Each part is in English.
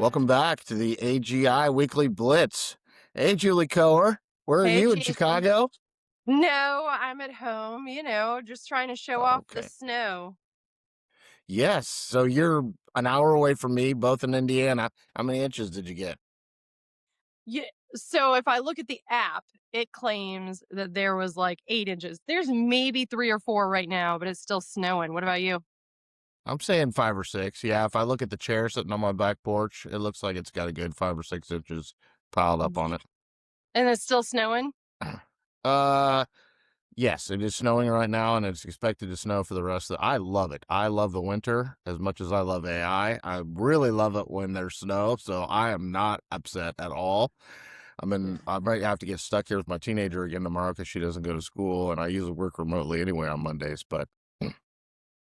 Welcome back to the AGI Weekly Blitz. Hey, Julie Coher, where are Hey, you in Jason. Chicago? No, I'm at home, just trying to show off the Okay. snow. Yes, so you're an hour away from me, both in Indiana. How many inches did you get? Yeah. So if I look at the app, it claims that there was like 8 inches. There's maybe 3 or 4 right now, but it's still snowing. What about you? I'm saying 5 or 6. Yeah, if I look at the chair sitting on my back porch, it looks like it's got a good 5 or 6 inches piled up on it. And it's still snowing? Uh, yes, it is snowing right now, and it's expected to snow for the rest of I love it. I love the winter as much as I love AI. I really love it when there's snow, so I am not upset at all. I might have to get stuck here with my teenager again tomorrow because she doesn't go to school, and I usually work remotely anyway on Mondays. But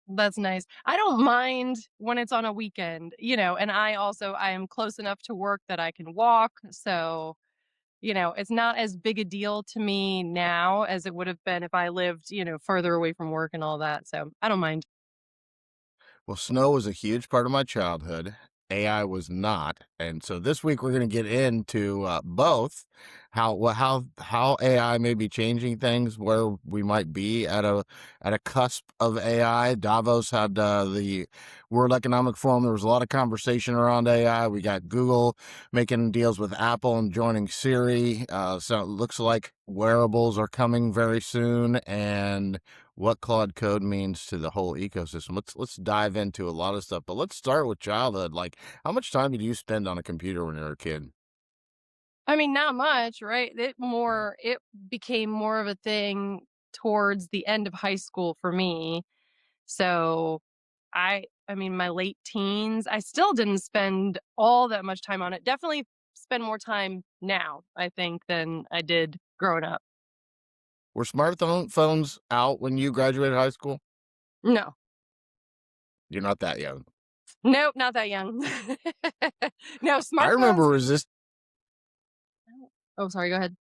That's nice. I don't mind when it's on a weekend, and I am close enough to work that I can walk. So, it's not as big a deal to me now as it would have been if I lived, further away from work and all that. So I don't mind. well, snow was a huge part of my childhood. AI was not, and so this week we're going to get into both how AI may be changing things, where we might be at a cusp of AI. Davos had the World Economic Forum. There was a lot of conversation around AI. We got Google making deals with Apple and joining Siri. So it looks like wearables are coming very soon, and what Claude Code means to the whole ecosystem. Let's dive into a lot of stuff, but let's start with childhood. Like, how much time did you spend on a computer when you were a kid? I mean, not much, right? It became more of a thing towards the end of high school for me. So I mean my late teens, I still didn't spend all that much time on it. Definitely spend more time now, I think, than I did growing up. Were smartphone phones out when you graduated high school? No. You're not that young. Nope, not that young. No, I remember smartphones. resist. Oh, sorry, go ahead.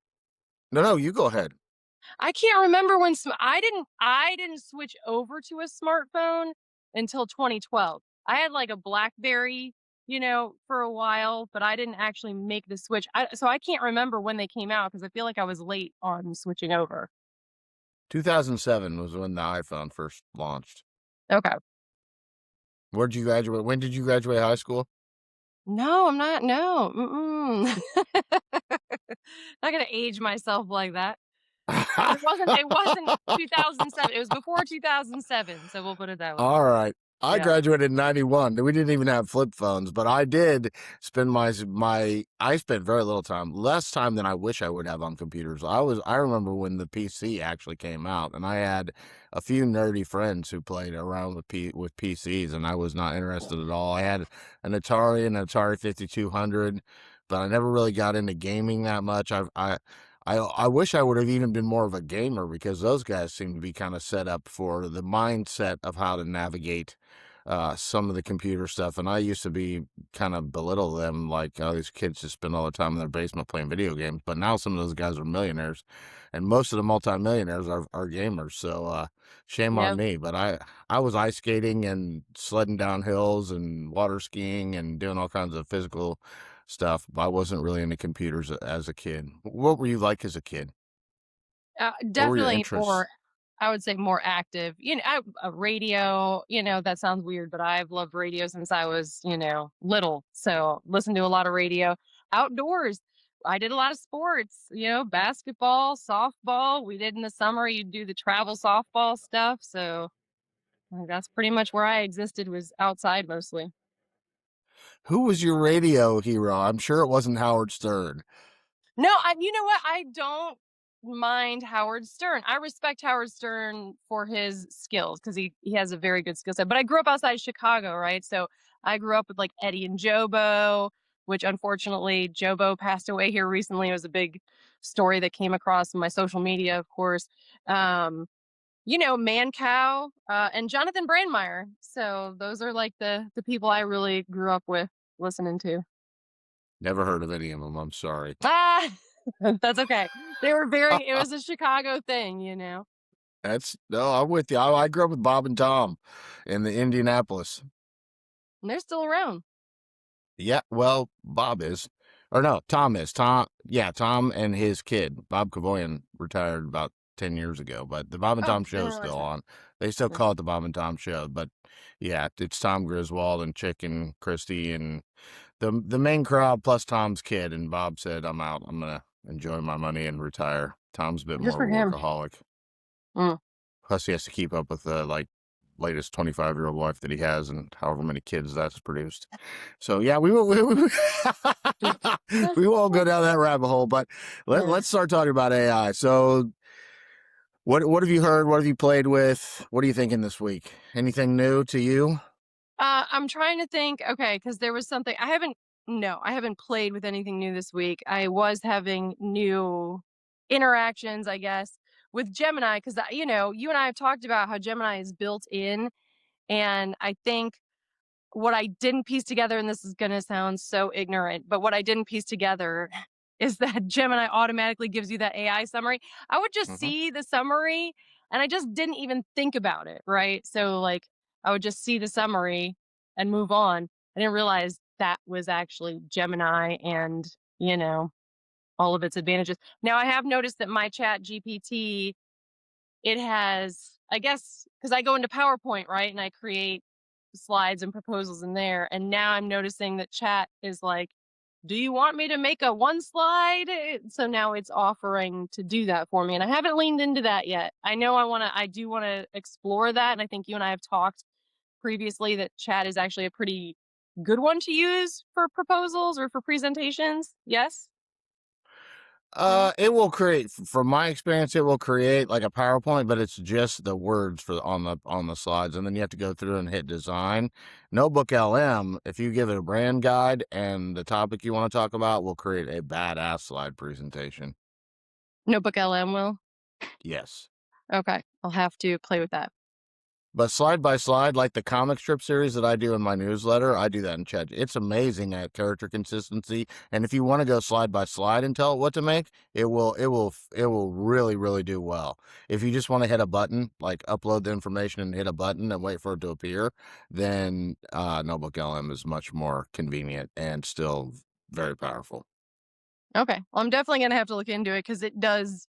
No, you go ahead. I can't remember when I didn't switch over to a smartphone until 2012. I had like a BlackBerry, for a while, but I didn't actually make the switch. So I can't remember when they came out because I feel like I was late on switching over. 2007 was when the iPhone first launched. Okay. Where'd you graduate? When did you graduate high school? No, I'm not. No. Mm-mm. Not gonna age myself like that. It wasn't 2007. It was before 2007. So we'll put it that way. All right. I Yeah. graduated in 91. We didn't even have flip phones, but I did spend I spent very little time, less time than I wish I would have on computers. I remember when the PC actually came out, and I had a few nerdy friends who played around with PCs, and I was not interested at all. I had an Atari and an Atari 5200, but I never really got into gaming that much. I wish I would have even been more of a gamer, because those guys seem to be kind of set up for the mindset of how to navigate some of the computer stuff. And I used to be kind of belittle them, like, oh, these kids just spend all the time in their basement playing video games. But now some of those guys are millionaires, and most of the multimillionaires are gamers. So shame on Yep. me. But I was ice skating and sledding down hills and water skiing and doing all kinds of physical stuff. I wasn't really into computers as a kid. What were you like as a kid? What were your Definitely interests? more, I would say more active. A radio, that sounds weird, but I've loved radio since I was, little. So listen to a lot of radio. Outdoors, I did a lot of sports, basketball, softball. We did in the summer, you do the travel softball stuff. So that's pretty much where I existed, was outside mostly. Who was your radio hero? I'm sure it wasn't Howard Stern. No, you know what? I don't mind Howard Stern. I respect Howard Stern for his skills because he has a very good skill set. But I grew up outside Chicago, right? So I grew up with like Eddie and Jobo, which unfortunately Jobo passed away here recently. It was a big story that came across my social media, of course. Um, Mancow, and Jonathan Brandmeier. So those are like the people I really grew up with listening to. Never heard of any of them. I'm sorry. Ah, that's okay. It was a Chicago thing. No, I'm with you. I grew up with Bob and Tom in the Indianapolis. And they're still around. Yeah, well, Bob is. Or no, Tom is. Tom and his kid, Bob Cavoyan, retired about 10 years ago, but the Bob and Oh, Tom didn't show's realize still that. on. They still Yeah. call it the Bob and Tom show, but yeah, it's Tom Griswold and Chick and Christy and the main crowd plus Tom's kid. And Bob said, I'm out. I'm going to enjoy my money and retire. Tom's a bit Good more for of a him. workaholic. Mm. Plus, he has to keep up with the latest 25-year-old wife that he has and however many kids that's produced. So yeah, we won't go down that rabbit hole, but Yeah. let's start talking about AI. So what have you heard? What have you played with? What are you thinking this week? Anything new to you? I'm trying to think. Okay, because there was something I haven't. No, I haven't played with anything new this week. I was having new interactions, I guess, with Gemini because you and I have talked about how Gemini is built in, and I think what I didn't piece together, and this is going to sound so ignorant, but what I didn't piece together is that Gemini automatically gives you that AI summary. I would just Mm-hmm. see the summary and I just didn't even think about it. Right. So, like, I would just see the summary and move on. I didn't realize that was actually Gemini and, you know, all of its advantages. Now, I have noticed that my chat GPT, it has, I guess, because I go into PowerPoint, right? And I create slides and proposals in there. And now I'm noticing that chat is like, do you want me to make a one slide? So now it's offering to do that for me. And I haven't leaned into that yet. I know I do want to explore that. And I think you and I have talked previously that chat is actually a pretty good one to use for proposals or for presentations. Yes? No? It will create, from my experience, it will create like a PowerPoint, but it's just the words for on the slides, and then you have to go through and hit design. Notebook LM, if you give it a brand guide and the topic you want to talk about, will create a badass slide presentation. Notebook LM will? Yes. Okay. I'll have to play with that. But slide by slide, like the comic strip series that I do in my newsletter, I do that in Chat. It's amazing at character consistency. And if you want to go slide by slide and tell it what to make, it will really, really do well. If you just want to hit a button, like upload the information and hit a button and wait for it to appear, then Notebook LM is much more convenient and still very powerful. Okay. Well, I'm definitely gonna have to look into it because it does.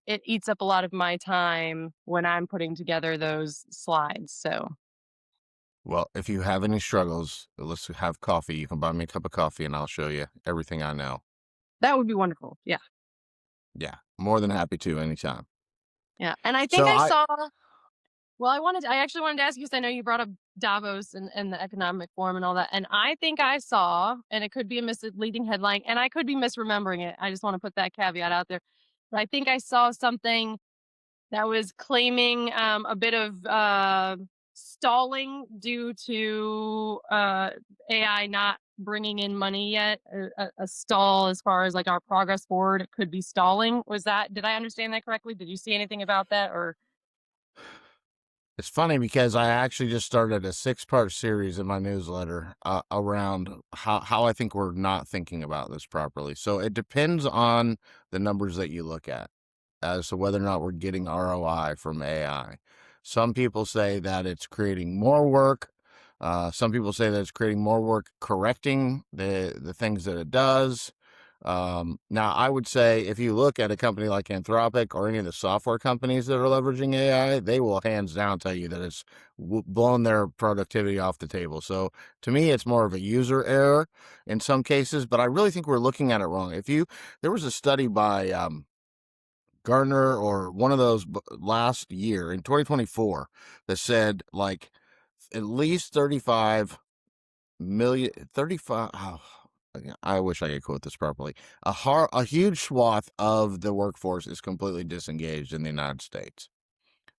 It eats up a lot of my time when I'm putting together those slides. So Well, if you have any struggles, let's have coffee. You can buy me a cup of coffee and I'll show you everything I know. that would be wonderful. Yeah. Yeah, more than happy to anytime. Yeah. And I think So I I saw. Well, I actually wanted to ask you because I know you brought up Davos and the economic forum and all that. And I think I saw, and it could be a misleading headline, and I could be misremembering it. I just want to put that caveat out there. But I think I saw something that was claiming a bit of stalling due to AI not bringing in money yet. A stall as far as like our progress forward, it could be stalling. Did I understand that correctly? Did you see anything about that or? It's funny because I actually just started a 6-part series in my newsletter around how I think we're not thinking about this properly. So it depends on the numbers that you look at as to whether or not we're getting ROI from AI. Some people say that it's creating more work. Some people say that it's creating more work correcting the things that it does. Now, I would say if you look at a company like Anthropic or any of the software companies that are leveraging AI, they will hands down tell you that it's blown their productivity off the table. So to me, it's more of a user error in some cases, but I really think we're looking at it wrong. There was a study by Gartner or one of those last year in 2024 that said like at least 35 million 35 oh, I wish I could quote this properly. A huge swath of the workforce is completely disengaged in the United States,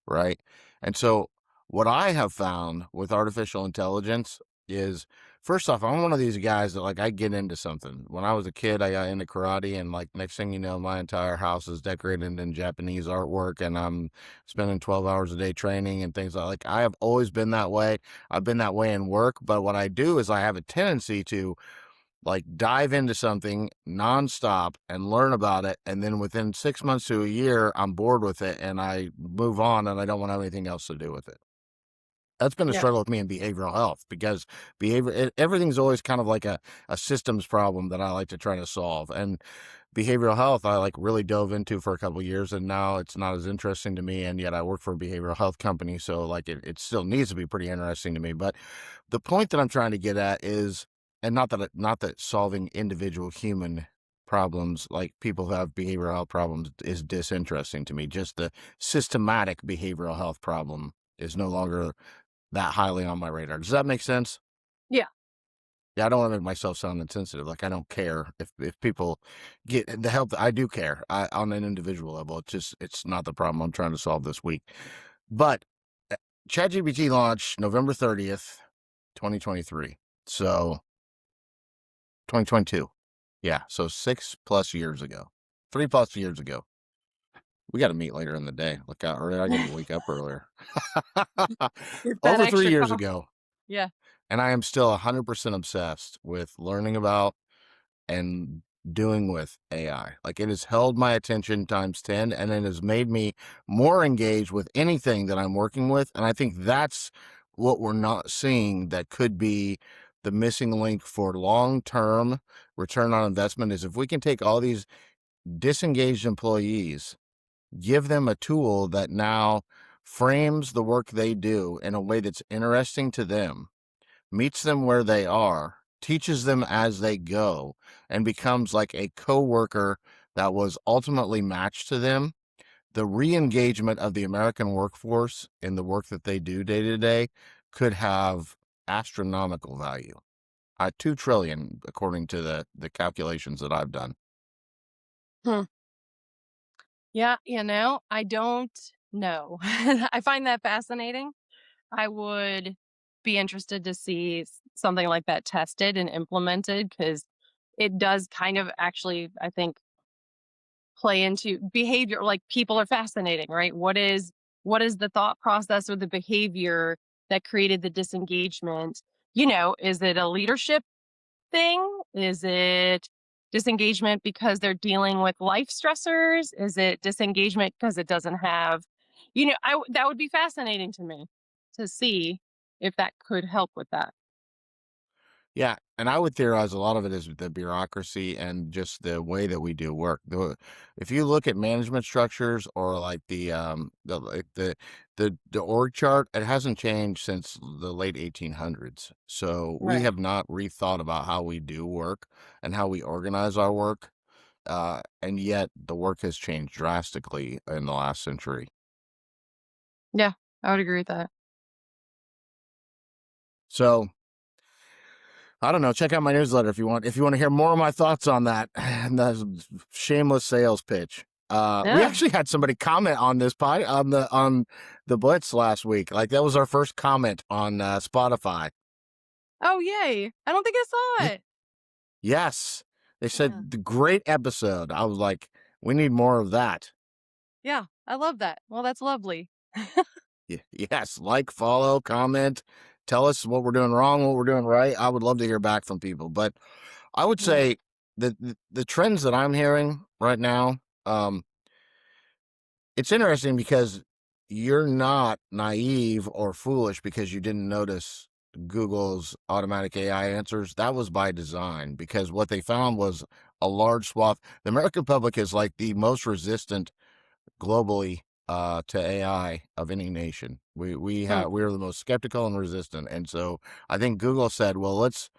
right? And so what I have found with artificial intelligence is, first off, I'm one of these guys that like I get into something. When I was a kid, I got into karate, and like next thing you know, my entire house is decorated in Japanese artwork, and I'm spending 12 hours a day training and things like. I have always been that way. I've been that way in work, but what I do is I have a tendency to like dive into something nonstop and learn about it, and then within 6 months to a year, I'm bored with it and I move on and I don't want to have anything else to do with it. That's been a Yeah. struggle with me in behavioral health because everything's always kind of like a systems problem that I like to try to solve. And behavioral health, I like really dove into for a couple of years, and now it's not as interesting to me. And yet I work for a behavioral health company. So like it still needs to be pretty interesting to me. But the point that I'm trying to get at is, and not that solving individual human problems, like people who have behavioral health problems, is disinteresting to me. Just the systematic behavioral health problem is no longer that highly on my radar. Does that make sense? Yeah. Yeah, I don't want to make myself sound insensitive. Like I don't care if people get the help. I do care on an individual level. It's not the problem I'm trying to solve this week. But uh, ChatGPT launched November 30th, 2023. So 2022. Yeah, so 6+ years ago, 3+ years ago. We got to meet later in the day. Look out, or I got to wake up earlier. Get that Over three extra years coffee. ago. Yeah. And I am still 100% obsessed with learning about and doing with AI. Like it has held my attention times 10, and it has made me more engaged with anything that I'm working with. And I think that's what we're not seeing that could be the missing link for long-term return on investment is if we can take all these disengaged employees, give them a tool that now frames the work they do in a way that's interesting to them, meets them where they are, teaches them as they go, and becomes like a coworker that was ultimately matched to them, the re-engagement of the American workforce in the work that they do day to day could have astronomical value. 2 trillion, according to the calculations that I've done. Hmm. Yeah, I don't know. I find that fascinating. I would be interested to see something like that tested and implemented because it does kind of actually, I think, play into behavior. Like people are fascinating, right? What is the thought process or the behavior that created the disengagement? Is it a leadership thing? Is it disengagement because they're dealing with life stressors? Is it disengagement because it doesn't have, that would be fascinating to me to see if that could help with that. Yeah, and I would theorize a lot of it is the bureaucracy and just the way that we do work. If you look at management structures or like the org chart, it hasn't changed since the late 1800s. So we Right. have not rethought about how we do work and how we organize our work. And yet the work has changed drastically in the last century. Yeah, I would agree with that. So I don't know. Check out my newsletter if you want. If you want to hear more of my thoughts on that, and that's shameless sales pitch. We Yeah. actually had somebody comment on this pod on the Blitz last week. Like that was our first comment on Spotify. Oh, yay. I don't think I saw Y- it. yes, they Yeah. said the great episode. I was like, we need more of that. Yeah. I love that. Well, that's lovely. Yes, like, follow, comment, tell us what we're doing wrong, what we're doing right. I would love to hear back from people, but I would Yeah. say the trends that I'm hearing right now. It's interesting because you're not naive or foolish because you didn't notice Google's automatic AI answers. That was by design because what they found was a large swath. The American public is like the most resistant globally to AI of any nation. Hmm. We're the most skeptical and resistant, and so I think Google said, "Well, let's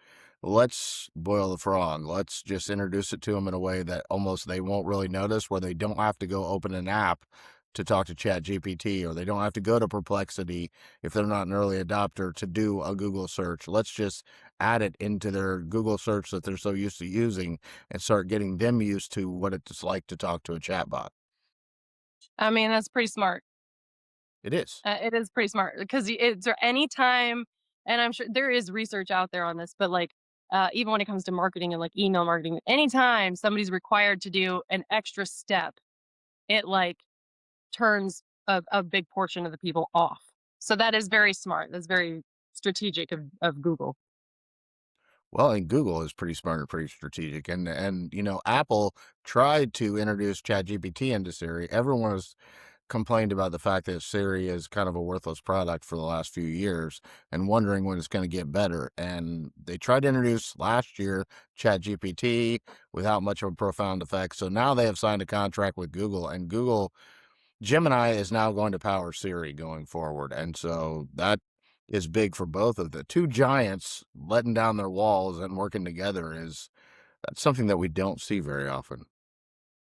boil the frog. Let's just introduce it to them in a way that almost they won't really notice, where they don't have to go open an app to talk to ChatGPT, or they don't have to go to Perplexity if they're not an early adopter to do a Google search. Let's just add it into their Google search that they're so used to using and start getting them used to what it's like to talk to a chatbot." I mean, that's pretty smart. It is. It is pretty smart because it's there any time, and I'm sure there is research out there on this, but like, even when it comes to marketing and like email marketing, anytime somebody's required to do an extra step, it like turns a big portion of the people off. So that is very smart. That's very strategic of Google. Well, and Google is pretty smart and pretty strategic, and Apple tried to introduce ChatGPT into Siri. Everyone was complained about the fact that Siri is kind of a worthless product for the last few years and wondering when it's going to get better. And they tried to introduce last year ChatGPT without much of a profound effect. So now they have signed a contract with Google, and Google Gemini is now going to power Siri going forward. And so that is big for both of the two giants letting down their walls and working together. That's something that we don't see very often.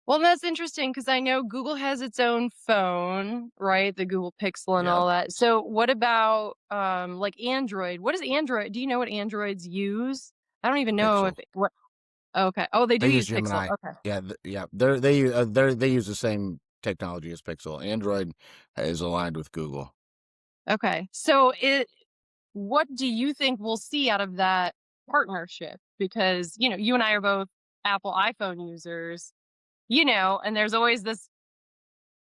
Well, that's interesting because I know Google has its own phone, right? The Google Pixel and Yeah. all that. So what about like Android? What is Android? Do you know what Androids use? I don't even know if Pixel. what okay. Oh, they do They use use Pixel. Gemini. Okay. Yeah, yeah. They use the same technology as Pixel. Android is aligned with Google. Okay. So what do you think we'll see out of that partnership? Because, you and I are both Apple iPhone users, and there's always this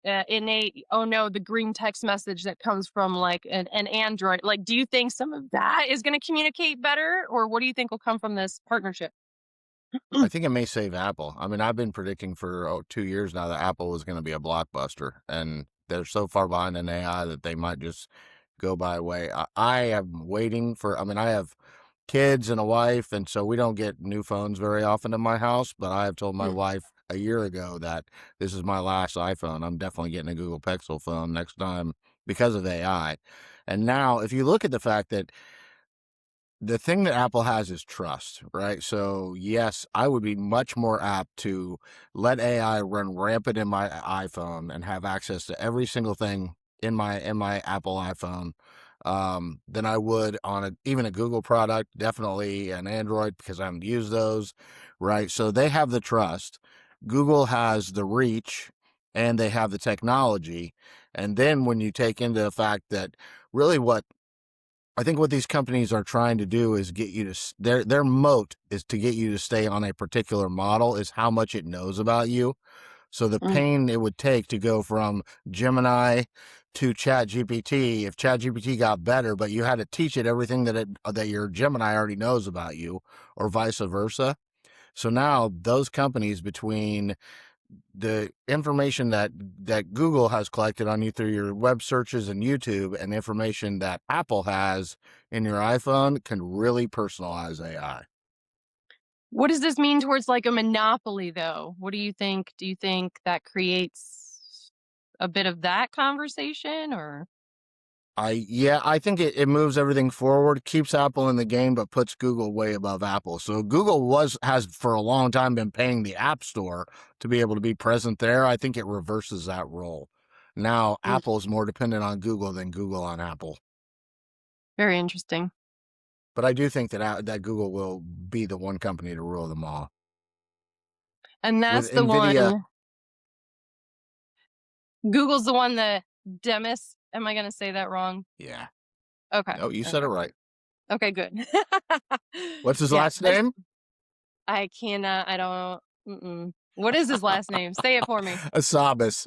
innate, oh no, the green text message that comes from like an Android. Like, do you think some of that is going to communicate better, or what do you think will come from this partnership? I think it may save Apple. I mean, I've been predicting for 2 years now that Apple was going to be a blockbuster, and they're so far behind in AI that they might just go by way. I am waiting for. I mean, I have kids and a wife, and so we don't get new phones very often in my house. But I have told my Mm. wife a year ago that this is my last iPhone. I'm definitely getting a Google Pixel phone next time because of AI. And now, if you look at the fact that the thing that Apple has is trust, right? So yes, I would be much more apt to let AI run rampant in my iPhone and have access to every single thing in my Apple iPhone than I would on even a Google product, definitely an Android because I haven't used those, right? So they have the trust. Google has the reach and they have the technology. And then when you take into the fact that really what I think what these companies are trying to do is get you to their moat is to get you to stay on a particular model is how much it knows about you. So the Mm. pain it would take to go from Gemini to ChatGPT, if ChatGPT got better, but you had to teach it everything that your Gemini already knows about you, or vice versa. So now those companies, between the information that Google has collected on you through your web searches and YouTube, and information that Apple has in your iPhone, can really personalize AI. What does this mean towards like a monopoly, though? What do you think? Do you think that creates a bit of that conversation, or? I think it moves everything forward, keeps Apple in the game, but puts Google way above Apple. So Google has for a long time been paying the App Store to be able to be present there. I think it reverses that role. Now Mm, Apple's more dependent on Google than Google on Apple. very interesting. But I do think that Google will be the one company to rule them all. And With that's the NVIDIA, one. Google's the one that Demis. Am I going to say that wrong? yeah. Okay. No, you said Okay. it right. Okay. Good. What's his Yeah. last name? I cannot. I don't. What is his last name? Say it for me. Asabas.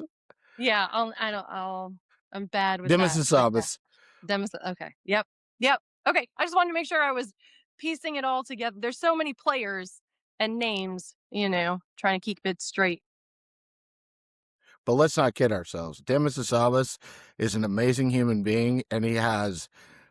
Yeah. I don't. I'm bad with Demis that. But yeah. Asabas. Demis. Okay. Yep. Yep. Okay. I just wanted to make sure I was piecing it all together. There's so many players and names, trying to keep it straight. But let's not kid ourselves. Demis Asabas is an amazing human being, and he has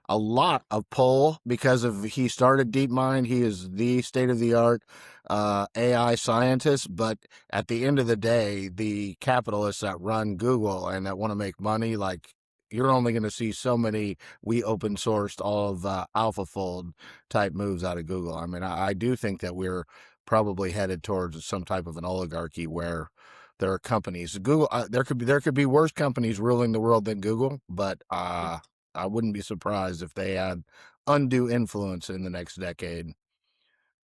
a lot of pull because of he started DeepMind. He is the state of the art AI scientist. But at the end of the day, the capitalists that run Google and that want to make money, like, you're only going to see so many. We open sourced all of AlphaFold type moves out of Google. I mean, I do think that we're probably headed towards some type of an oligarchy where there are companies. Google, there could be worse companies ruling the world than Google, but I wouldn't be surprised if they had undue influence in the next decade.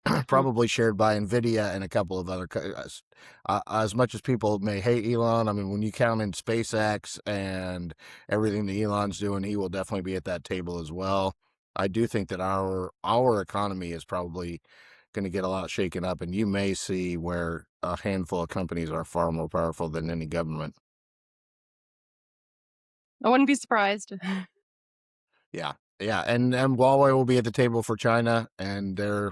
Mm. Probably shared by Nvidia and a couple of other. As much as people may hate Elon, I mean, when you count in SpaceX and everything that Elon's doing, he will definitely be at that table as well. I do think that our economy is probably going to get a lot shaken up, and you may see where a handful of companies are far more powerful than any government. I wouldn't be surprised. Yeah, yeah, and Huawei will be at the table for China, and they're,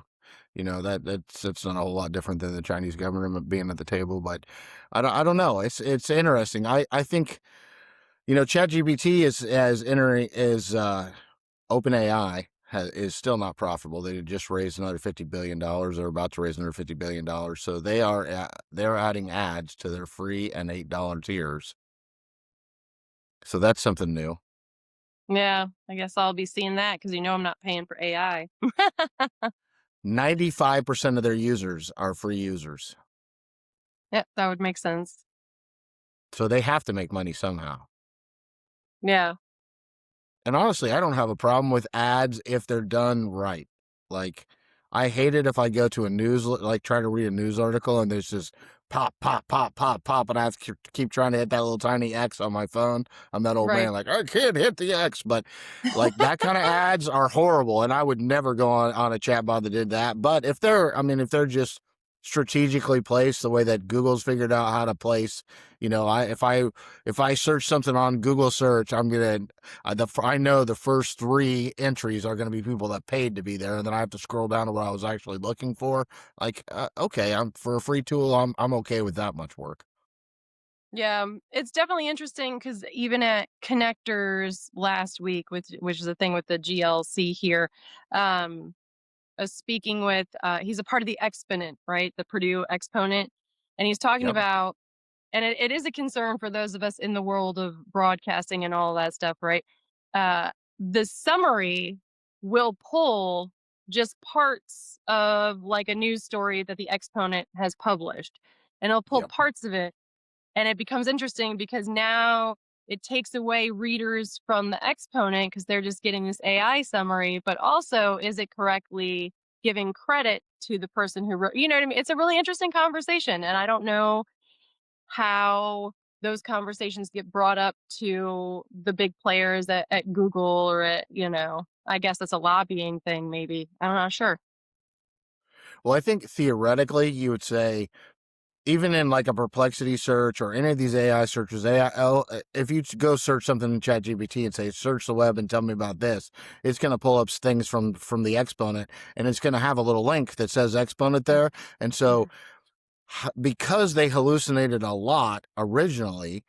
that's not a whole lot different than the Chinese government being at the table. But I don't know. It's interesting. I think ChatGPT is entering is OpenAI is still not profitable. They just raised another $50 billion. They're about to raise another $50 billion. So they're adding ads to their free and $8 tiers. So that's something new. Yeah, I guess I'll be seeing that because I'm not paying for AI. 95% of their users are free users. Yeah, that would make sense. So they have to make money somehow. Yeah, And honestly, I don't have a problem with ads if they're done right. Like, I hate it if I go to try to read a news article and there's just pop, pop, pop, pop, pop, and I have to keep trying to hit that little tiny X on my phone. I'm that old right. man, like, I can't hit the X. But like that kind of ads are horrible. And I would never go on a chatbot that did that. But if they're just strategically placed the way that Google's figured out how to place, if I search something on Google search, I know the first three entries are going to be people that paid to be there, and then I have to scroll down to what I was actually looking for. Like, okay, I'm for a free tool. I'm okay with that much work. Yeah, it's definitely interesting because even at Connectors last week, which is the thing with the GLC here, um, speaking with he's a part of the Exponent, right? The Purdue Exponent, and he's talking Yep, about, and it is a concern for those of us in the world of broadcasting and all that stuff, right? Uh, the summary will pull just parts of like a news story that the Exponent has published, and it'll pull yep. parts of it, and it becomes interesting because now it takes away readers from the Exponent because they're just getting this AI summary, but also is it correctly giving credit to the person who wrote, you know what I mean? It's a really interesting conversation. And I don't know how those conversations get brought up to the big players at Google or I guess it's a lobbying thing, maybe. I'm not sure. Well, I think theoretically you would say, even in like a Perplexity search or any of these AI searches, if you go search something in ChatGPT and say, search the web and tell me about this, it's going to pull up things from the Exponent, and it's going to have a little link that says Exponent there. And so, Mhm. because they hallucinated a lot originally,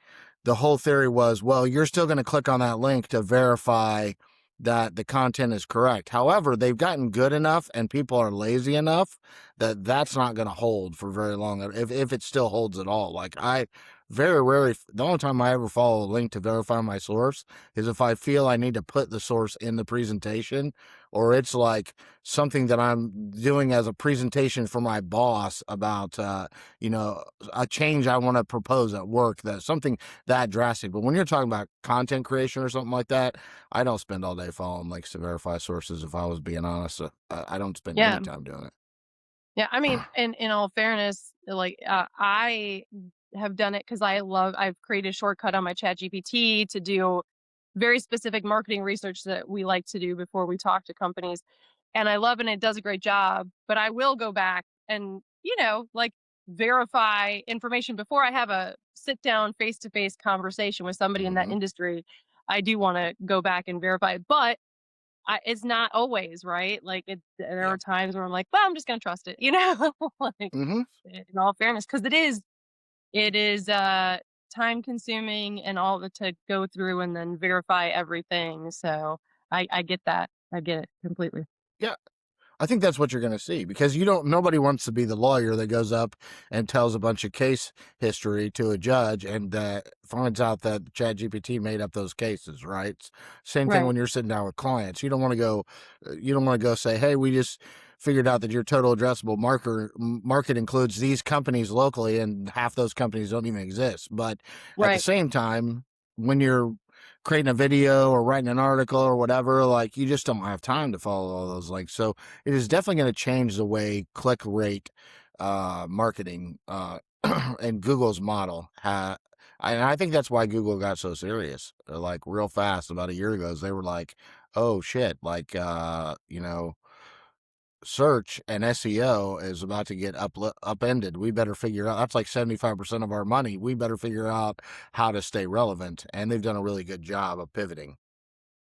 the whole theory was, well, you're still going to click on that link to verify that the content is correct. However, they've gotten good enough and people are lazy enough that that's not going to hold for very long, if it still holds at all. Like, I very rarely, the only time I ever follow a link to verify my source is if I feel I need to put the source in the presentation, or it's like something that I'm doing as a presentation for my boss about, a change I want to propose at work, that something that drastic. But when you're talking about content creation or something like that, I don't spend all day following links to verify sources. If I was being honest, I don't spend Yeah. any time doing it. Yeah, I mean, in all fairness, like, I have done it because I've created a shortcut on my ChatGPT to do very specific marketing research that we like to do before we talk to companies, and I love it, and it does a great job, but I will go back and, like, verify information before I have a sit down face-to-face conversation with somebody in that Hmm. industry. I do wanna go back and verify it, but it's not always, right? Like, there Yeah. are times where I'm like, "Well, I'm just gonna trust it," you know? Like, Hmm. in all fairness, because it is, time consuming and all the to go through and then verify everything, so I get that. I get it completely. Yeah. I think that's what you're going to see, because nobody wants to be the lawyer that goes up and tells a bunch of case history to a judge and finds out that ChatGPT made up those cases, right? Same thing Right, when you're sitting down with clients. You don't want to go say, hey, we just figured out that your total addressable market includes these companies locally, and half those companies don't even exist. But at the right. same time, when you're creating a video or writing an article or whatever, like, you just don't have time to follow all those links. So it is definitely going to change the way click rate marketing and Google's model. And I think that's why Google got so serious, like real fast about a year ago. Is they were like, oh shit, like, search and SEO is about to get upended. We better figure out, that's like 75% of our money. We better figure out how to stay relevant. And they've done a really good job of pivoting.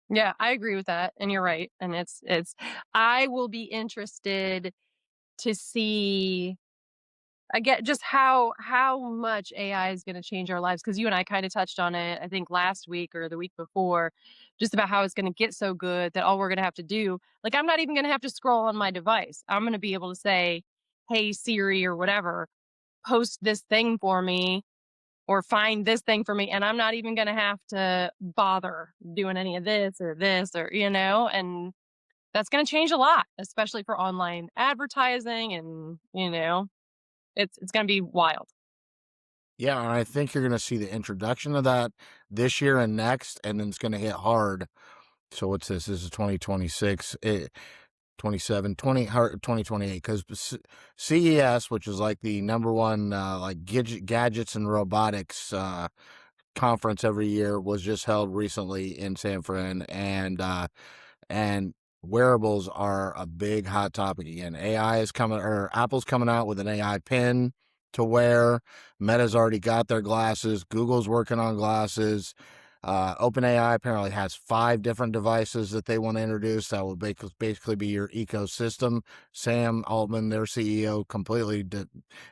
Yeah, I agree with that, and you're right, and it's I will be interested to see I get just how much AI is gonna change our lives, because you and I kinda touched on it, I think last week or the week before, just about how it's gonna get so good that all we're gonna have to do, like, I'm not even gonna have to scroll on my device. I'm gonna be able to say, "Hey, Siri," or whatever, "Post this thing for me," or "Find this thing for me," and I'm not even gonna have to bother doing any of this or, and that's gonna change a lot, especially for online advertising and, it's gonna be wild. Yeah, and I think you're gonna see the introduction of that this year and next, and then it's gonna hit hard. So what's this? This is 2026, 27, 2028, because CES, which is like the number one like gadgets and robotics conference every year, was just held recently in San Fran, and wearables are a big hot topic again. AI is coming, or Apple's coming out with an AI pen to wear. Meta's already got their glasses. Google's working on glasses. OpenAI apparently has 5 different devices that they want to introduce that will basically be your ecosystem. Sam Altman, their CEO, completely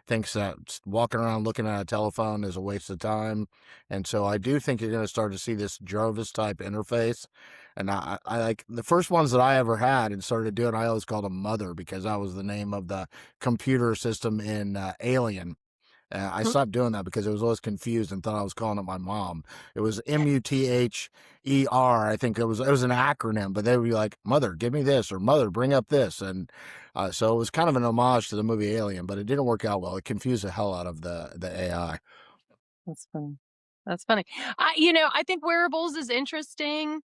thinks that walking around looking at a telephone is a waste of time. And so I do think you're going to start to see this Jarvis type interface. And I like the first ones that I ever had and started doing, I always called them Mother because that was the name of the computer system in Alien. I Mhm. stopped doing that because I was always confused and thought I was calling it my mom. It was MUTHER. I think it was an acronym, but they would be like, "Mother, give me this," or "Mother, bring up this," and so it was kind of an homage to the movie Alien, but it didn't work out well. It confused the hell out of the AI. That's funny. That's funny. I think wearables is interesting.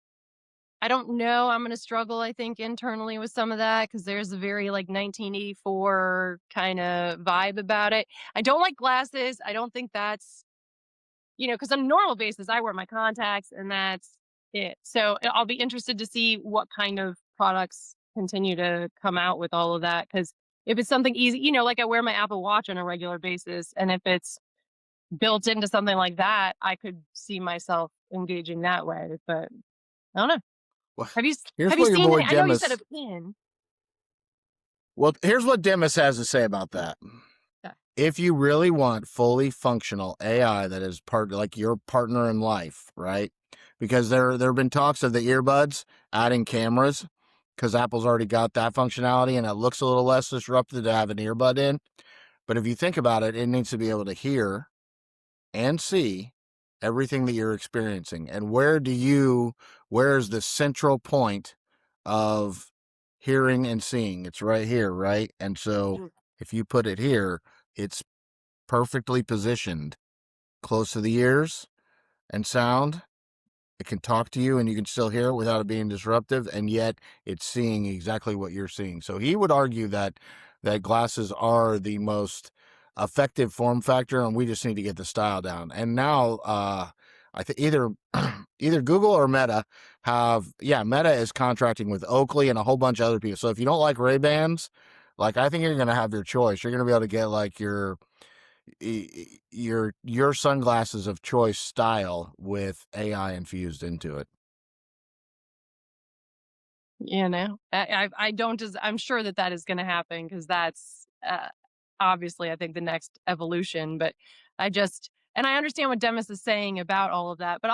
I don't know, I'm gonna struggle, I think, internally with some of that because there's a very, like, 1984 kinda vibe about it. I don't like glasses, I don't think that's, because on a normal basis, I wear my contacts and that's it. So, I'll be interested to see what kind of products continue to come out with all of that. Because if it's something easy, like I wear my Apple Watch on a regular basis, and if it's built into something like that, I could see myself engaging that way, but I don't know. Well, Have you s here's have you what your seen boy any? I know you said a Demis. pin. Well, here's what Demis has to say about that. Yeah. If you really want fully functional AI that is part like your partner in life, right? Because there have been talks of the earbuds adding cameras because Apple's already got that functionality and it looks a little less disruptive to have an earbud in. But if you think about it, it needs to be able to hear and see everything that you're experiencing. And where's the central point of hearing and seeing? It's right here, right? And so Mm. if you put it here, it's perfectly positioned close to the ears and sound. It can talk to you and you can still hear it without it being disruptive, and yet it's seeing exactly what you're seeing. So he would argue that glasses are the most effective form factor, and we just need to get the style down. And now, I think either Google or Meta Meta is contracting with Oakley and a whole bunch of other people. So if you don't like Ray Bans, like I think you're gonna have your choice. You're gonna be able to get like your sunglasses of choice style with AI infused into it. I don't just I'm sure that that is gonna happen because that's, obviously, I think, the next evolution, but and I understand what Demis is saying about all of that, but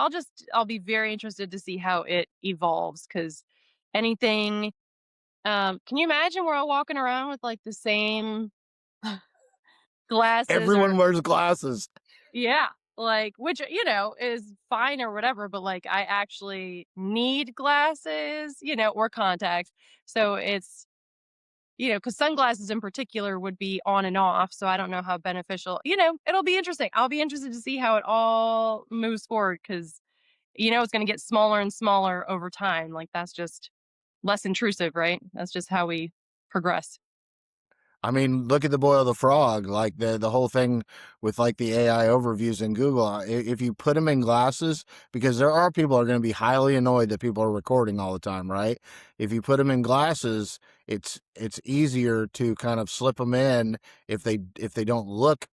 I'll be very interested to see how it evolves. Because anything can you imagine we're all walking around with, like, the same glasses or Everyone wears glasses. yeah, like, which, is fine or whatever, but, like, I actually need glasses, or contacts. So it's, because sunglasses in particular would be on and off. So I don't know how beneficial, it'll be interesting. I'll be interested to see how it all moves forward because, it's going to get smaller and smaller over time. Like, that's just less intrusive, right? That's just how we progress. I mean, look at the boil the frog, like the whole thing with like the AI overviews in Google. If you put them in glasses, because there are people who are going to be highly annoyed that people are recording all the time, right? If you put them in glasses, it's easier to kind of slip them in if they don't look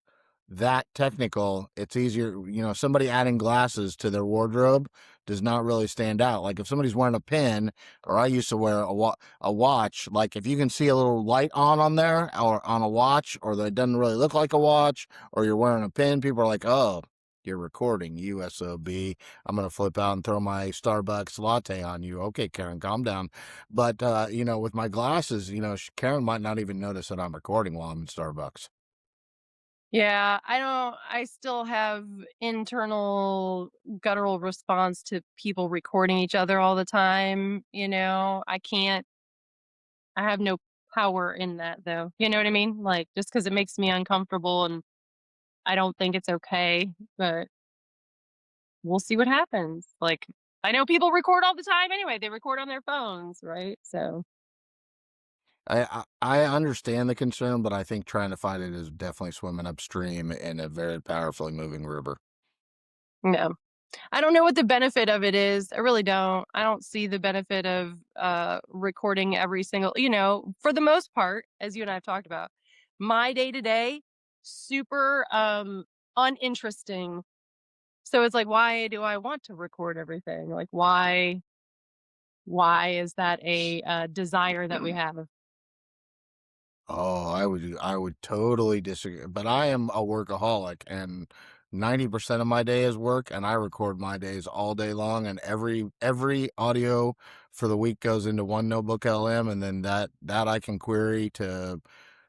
that technical. It's easier, somebody adding glasses to their wardrobe does not really stand out. Like if somebody's wearing a pin, or I used to wear a watch, like if you can see a little light on there or on a watch, or that it doesn't really look like a watch, or you're wearing a pin, people are like, oh, you're recording, USOB. I'm going to flip out and throw my Starbucks latte on you. Okay, Karen, calm down. But, with my glasses, Karen might not even notice that I'm recording while I'm in Starbucks. Yeah, I still have internal guttural response to people recording each other all the time. I can't, I have no power in that though. You know what I mean? Like, just because it makes me uncomfortable and I don't think it's okay, but we'll see what happens. Like, I know people record all the time anyway. They record on their phones, right? So, I understand the concern, but I think trying to fight it is definitely swimming upstream in a very powerfully moving river. no. I don't know what the benefit of it is. I really don't. I don't see the benefit of recording every single, for the most part, as you and I have talked about. My day to day, super uninteresting. So it's like, why do I want to record everything? Like, why is that a desire that we have? Oh, I would totally disagree. But I am a workaholic, and 90% of my day is work, and I record my days all day long, and every audio for the week goes into one notebook LM, and then that I can query to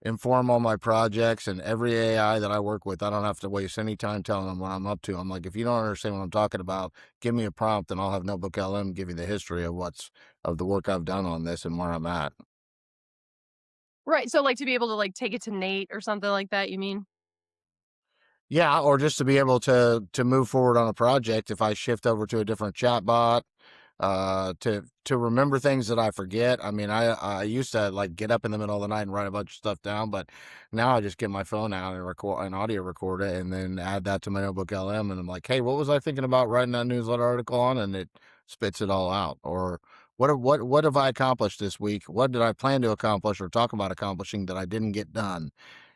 inform all my projects. And every AI that I work with, I don't have to waste any time telling them what I'm up to. I'm like, if you don't understand what I'm talking about, give me a prompt, and I'll have notebook LM give you the history of the work I've done on this and where I'm at. Right. So, like, to be able to like take it to Nate or something like that, you mean? Yeah, or just to be able to move forward on a project if I shift over to a different chatbot, to remember things that I forget. I mean, I used to like get up in the middle of the night and write a bunch of stuff down, but now I just get my phone out and record an audio recorder and then add that to my notebook LM, and I'm like, hey, what was I thinking about writing that newsletter article on? And it spits it all out. Or what have I accomplished this week? What did I plan to accomplish or talk about accomplishing that I didn't get done?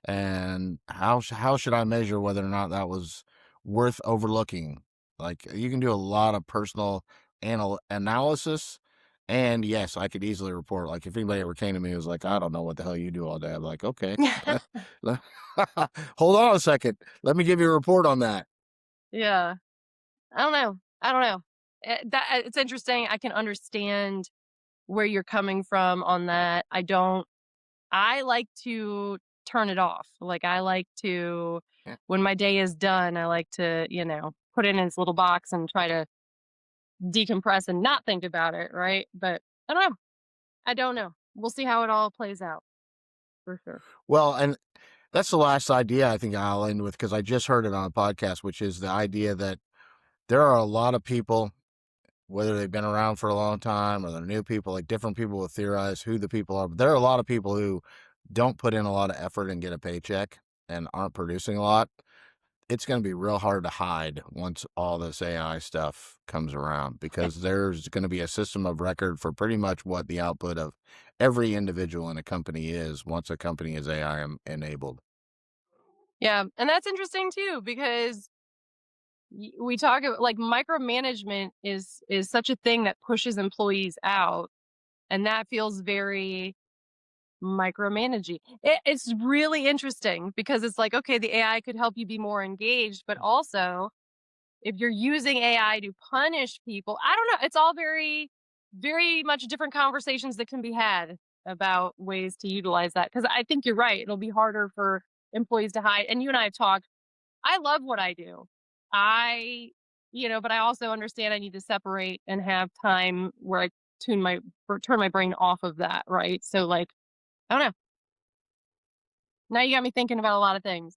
And how should I measure whether or not that was worth overlooking? Like you can do a lot of personal analysis. And yes, I could easily report. Like if anybody ever came to me and was like, I don't know what the hell you do all day, I'm like, okay, hold on a second. Let me give you a report on that. Yeah. I don't know. I don't know. It's interesting. I can understand where you're coming from on that. I like to turn it off. Like, I like to, Yeah. when my day is done, I like to, put it in its little box and try to decompress and not think about it. Right. But I don't know. I don't know. We'll see how it all plays out for sure. Well, and that's the last idea I think I'll end with because I just heard it on a podcast, which is the idea that there are a lot of people, whether they've been around for a long time or they're new people, like different people will theorize who the people are. But there are a lot of people who don't put in a lot of effort and get a paycheck and aren't producing a lot. It's going to be real hard to hide once all this AI stuff comes around because there's going to be a system of record for pretty much what the output of every individual in a company is once a company is AI enabled. Yeah. And that's interesting too, because we talk about like micromanagement is such a thing that pushes employees out. And that feels very micromanaging. It's really interesting because it's like, okay, the AI could help you be more engaged, but also if you're using AI to punish people, I don't know. It's all very, very much different conversations that can be had about ways to utilize that. Because I think you're right. It'll be harder for employees to hide. And you and I have talked. I love what I do. I, but I also understand I need to separate and have time where I turn my brain off of that. Right. So, like, I don't know. Now you got me thinking about a lot of things.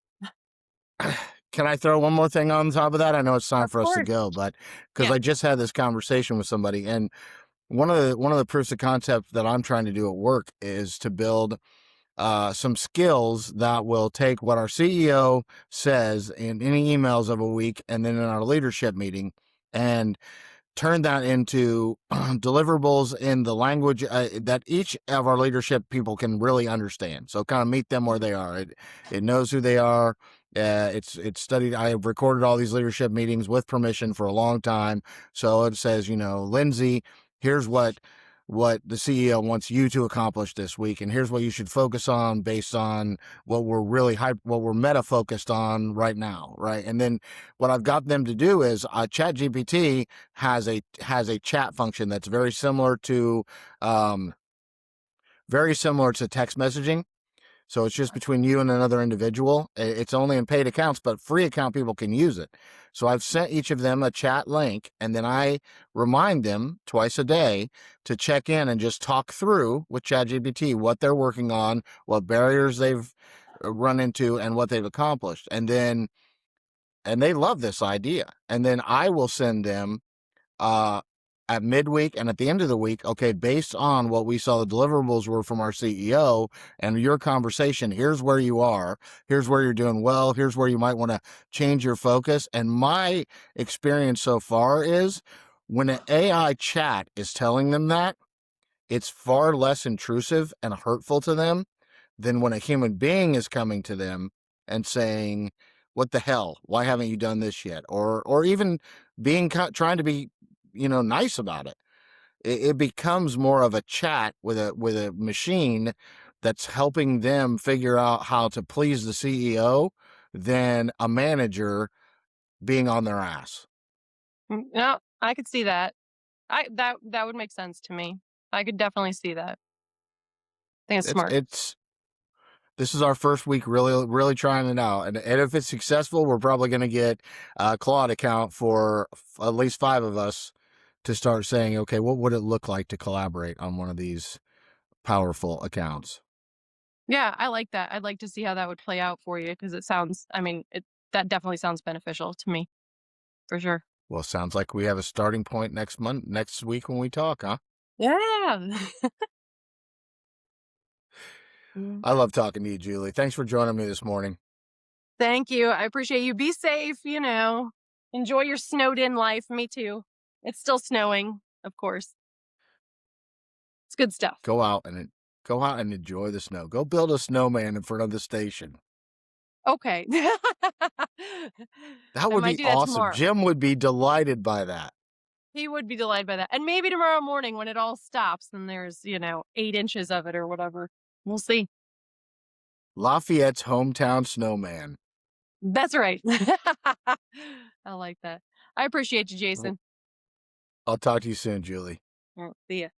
Can I throw one more thing on top of that? I know it's time Of for us to course. go, but because Yeah. I just had this conversation with somebody, and one of the proofs of concept that I'm trying to do at work is to build some skills that will take what our CEO says in any emails of a week and then in our leadership meeting and turn that into deliverables in the language that each of our leadership people can really understand. So kind of meet them where they are. It knows who they are. It's studied. I have recorded all these leadership meetings with permission for a long time. So it says, Lindsay, here's what the CEO wants you to accomplish this week, and here's what you should focus on based on what we're what we're meta focused on right now, right? And then what I've got them to do is ChatGPT has a chat function that's very similar to text messaging. So it's just between you and another individual. It's only in paid accounts, but free account people can use it. So I've sent each of them a chat link, and then I remind them twice a day to check in and just talk through with ChatGPT what they're working on, what barriers they've run into, and what they've accomplished. And they love this idea. And then I will send them at midweek and at the end of the week, okay, based on what we saw the deliverables were from our CEO and your conversation, here's where you are, here's where you're doing well, here's where you might want to change your focus. And my experience so far is when an AI chat is telling them that, it's far less intrusive and hurtful to them than when a human being is coming to them and saying, what the hell, why haven't you done this yet? Or even trying to be nice about it. It becomes more of a chat with a machine that's helping them figure out how to please the CEO than a manager being on their ass. No, I could see that. That would make sense to me. I could definitely see that. I think it's It's smart. it's this is our first week really really trying it out, and if it's successful, we're probably going to get a Claude account for at least 5 of us to start saying, okay, what would it look like to collaborate on one of these powerful accounts? Yeah, I like that. I'd like to see how that would play out for you because that definitely sounds beneficial to me for sure. Well, sounds like we have a starting point next week when we talk, huh? Yeah. Mm. I love talking to you, Julie. Thanks for joining me this morning. Thank you. I appreciate you. Be safe, Enjoy your snowed in life. Me too. It's still snowing, of course. It's good stuff. Go out and enjoy the snow. Go build a snowman in front of the station. Okay. That I would might be do that awesome. tomorrow. Jim would be delighted by that. He would be delighted by that. And maybe tomorrow morning when it all stops and there's, 8 inches of it or whatever. We'll see. Lafayette's hometown snowman. That's right. I like that. I appreciate you, Well, Jason. I'll talk to you soon, Julie. All right, see ya.